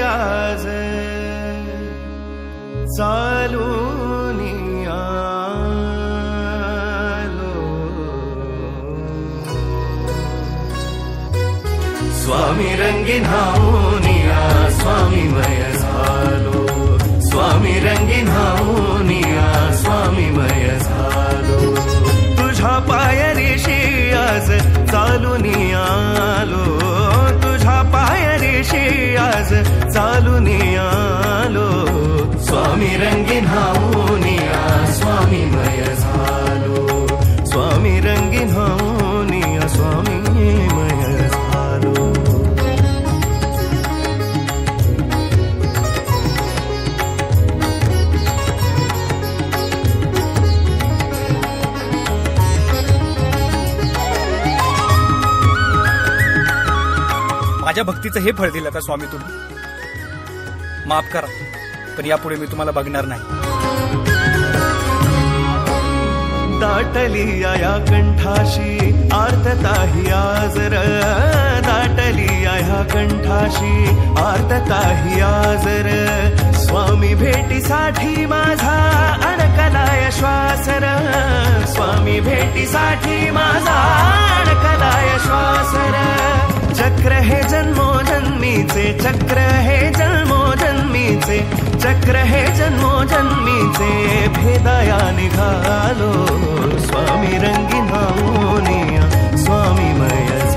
आज चालूनी आलो. स्वामी रंगीन हाऊनिया स्वामीमय झालो. स्वामी रंगीन हाऊनिया स्वामीमय झालो. तुझ्या पायरीशी आज चालूनी आलो. तुझ्या पायरीशी आज चालूनी आलो. स्वामी रंगीन हाऊनिया स्वामीमय झालो. स्वामी रंगीन हाऊनिया स्वामीमय झालो. माझ्या भक्तीचं हे फळ दिलं का स्वामी तुम्ही? माफ करा, पण यापुढे मी तुम्हाला बघणार नाही. दाटली या कंठाशी आर्तताही आजर. दाटली या कंठाशी आर्तताही आजर. स्वामी भेटीसाठी माझा अडकलाय श्वासर. स्वामी भेटीसाठी माझा अडकलाय श्वासर. चक्र हे जन्मोजन्मीचे. चक्र हे जन्मोजन्मीचे. चक्र हे जन्मोजन्मीचे. भेदाया निघालो. स्वामी रंगीन हाऊनिया स्वामीमय